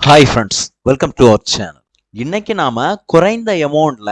Hi friends, welcome to our channel. இன்னைக்கு நாம குறைந்த அமௌண்ட்ல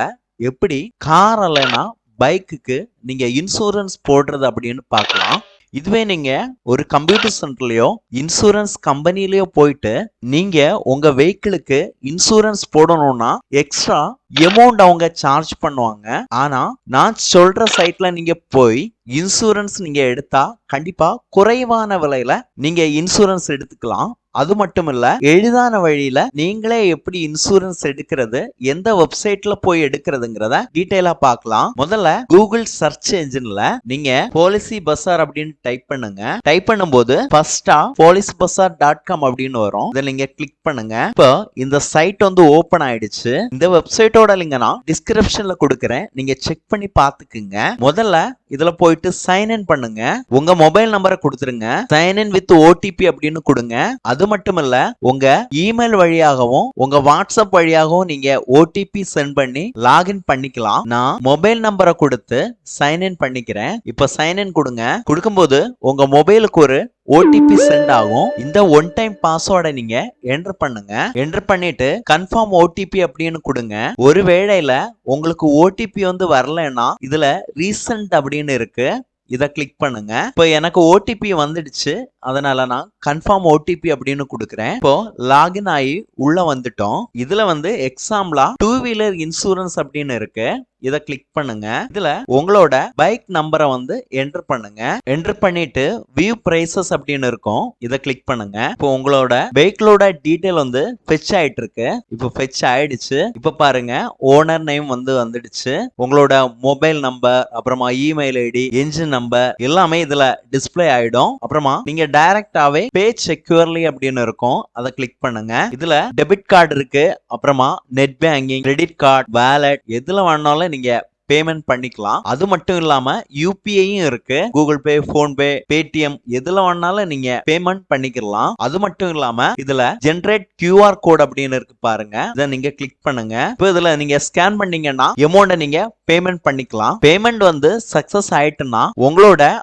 எப்படி கார் இல்லைனா பைக்குக்கு நீங்க இன்சூரன்ஸ் போடுறது அப்படின்னு பார்க்கலாம். இதுவே நீங்க ஒரு கம்ப்யூட்டர் சென்டர்லயோ இன்சூரன்ஸ் கம்பெனிலயோ போயிட்டு நீங்க உங்க வெஹிக்கிளுக்கு இன்சூரன்ஸ் போடணும்னா எக்ஸ்ட்ரா அமௌண்ட் அவங்க சார்ஜ் பண்ணுவாங்க. ஆனா நான் சொல்ற சைட்ல நீங்க போய் இன்சூரன்ஸ் நீங்க எடுத்தா கண்டிப்பா குறைவான விலையில நீங்க இன்சூரன்ஸ் எடுத்துக்கலாம். அது மட்டும் இல்ல, எளிதான வழியில நீங்களே எப்படி இன்சூரன்ஸ் எடுக்கிறது, எந்த வெப்சைட்ல போய் எடுக்கிறதுங்கிறத டீடைலா பார்க்கலாம். முதல்ல கூகுள் சர்ச் என்ஜின்ல நீங்க பாலிசி பசார் அப்படின்னு டைப் பண்ணுங்க. டைப் பண்ணும்போது ஃபர்ஸ்டா policybazaar.com அப்படின்னு வரும். இதை நீங்க கிளிக் பண்ணுங்க. இப்போ இந்த சைட் வந்து ஓபன் ஆயிடுச்சு. இந்த வெப்சைட்டோட லிங்க் நான் டிஸ்கிரிப்ஷன்ல கொடுக்கிறேன், நீங்க செக் பண்ணி பாத்துக்குங்க. முதல்ல இதுல போயிட்டு சைன் இன் பண்ணுங்க. உங்க மொபைல் நம்பரை கொடுத்துருங்க. சைன் இன் வித் ஓடிபி அப்படின்னு கொடுங்க. அது மட்டும் இல்ல, உங்க இமெயில் வழியாகவும் உங்க வாட்ஸ்அப் வழியாகவும் நீங்க ஓடிபி சென்ட் பண்ணி லாகின் பண்ணிக்கலாம். நான் மொபைல் நம்பரை கொடுத்து சைன் இன் பண்ணிக்கிறேன். இப்ப சைன் இன் கொடுங்க. கொடுக்கும்போது உங்க மொபைலுக்கு ஒரு ஓடிபி சென்ட் ஆகும். இந்த ஒன் டைம் பாஸ்வேர்டை நீங்க என்டர் பண்ணுங்க. என்டர் பண்ணிட்டு கன்ஃபார்ம் ஓடிபி அப்படின்னு கொடுங்க. ஒருவேளையில உங்களுக்கு ஓடிபி வந்து வரலன்னா இதுல ரீசன்ட் அப்படின்னு இருக்கு, இதை கிளிக் பண்ணுங்க. இப்போ எனக்கு ஓடிபி வந்துடுச்சு, அதனால நான் கன்ஃபார்ம் ஓடிபி அப்படின்னு கொடுக்குறேன். இப்போ லாகின் ஆகி உள்ள வந்துட்டோம். இதுல வந்து எக்ஸாம்பிளா 2 வீலர் இன்சூரன்ஸ் அப்படின்னு இருக்கு, இதை கிளிக் பண்ணுங்க. இதுல உங்களோட பைக் நம்பரை வந்து என்டர் பண்ணுங்க. என்டர் பண்ணிட்டு வியூ பிரைசஸ் அப்படின்னு இருக்கும், இதை கிளிக் பண்ணுங்க. இப்போ உங்களோட பைக்லோட டீடைல் வந்து ஃபெச் ஆயிட்டு இருக்கு. இப்போ ஃபெச் ஆயிடுச்சு. இப்போ பாருங்க, ஓனர் நேம் வந்து வந்துடுச்சு. உங்களோட மொபைல் நம்பர், அப்புறமா இமெயில் ஐடி, என்ஜின் நம்பர் எல்லாமே இதுல டிஸ்பிளே ஆயிடும். அப்புறமா நீங்க டைரக்டாவே பே செக்யூர்லி அப்படின்னு இருக்கும், அதை கிளிக் பண்ணுங்க. இதுல டெபிட் கார்டு இருக்கு, அப்புறமா net banking, credit card, wallet எதுல வேணாலும் நீங்க பேமெண்ட் பண்ணிக்கலாம். அது மட்டும் இல்லாம யூபிஐயும் இருக்கு, கூகுள் பே, போன் பே, பேடிஎம் எதுல வேணாலும் நீங்க பேமெண்ட் பண்ணிக்கலாம். அது மட்டும் இல்லாம இதுல ஜெனரேட் கியூஆர் கோட் அப்படின்னு இருக்கு பாருங்க, இதை நீங்க கிளிக் பண்ணுங்க. இப்போ இதுல நீங்க ஸ்கேன் பண்ணீங்கன்னா அமௌண்ட்டை நீங்க பேமெண்ட் பண்ணிக்கலாம். பேமெண்ட் வந்து சக்சஸ் ஆயிட்டுனா உங்களோட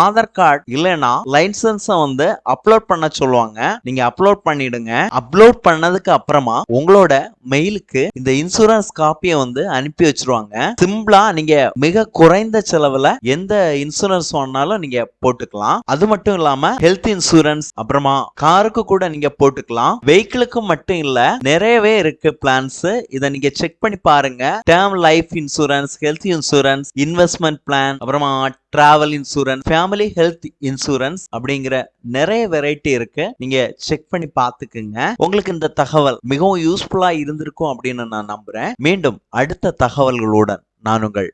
ஆதார் கார்டு இல்லைன்னா லைசன்ஸ் வந்து அப்லோட் பண்ண சொல்லுவாங்க. நீங்க அப்லோட் பண்ணிடுங்க. அப்லோட் பண்ணதுக்கு அப்புறமா உங்களோட மெயிலுக்கு இந்த இன்சூரன்ஸ் காப்பியை வந்து அனுப்பி வச்சிருவாங்க. சிம்பிளா நீங்க மிக குறைந்த செலவுல எந்த இன்சூரன்ஸ் வேணாலும் நீங்க போட்டுக்கலாம். அது மட்டும் இல்லாம ஹெல்த் இன்சூரன்ஸ், அப்புறமா காருக்கு கூட நீங்க போட்டுக்கலாம். வெஹிக்கிளுக்கு மட்டும் இல்ல, நிறையவே இருக்கு பிளான்ஸ். இதை நீங்க செக் பண்ணி பாருங்க. Term life insurance, health insurance, investment plan, அப்புறமா travel insurance, family health insurance அப்படிங்கிற நிறைய வெரைட்டி இருக்கு, நீங்க செக் பண்ணி பாத்துக்குங்க. உங்களுக்கு இந்த தகவல் மிகவும் யூஸ்ஃபுல்லா இருந்திருக்கும் அப்படின்னு நான் நம்புறேன். மீண்டும் அடுத்த தகவல்களுடன் நான் உங்கள்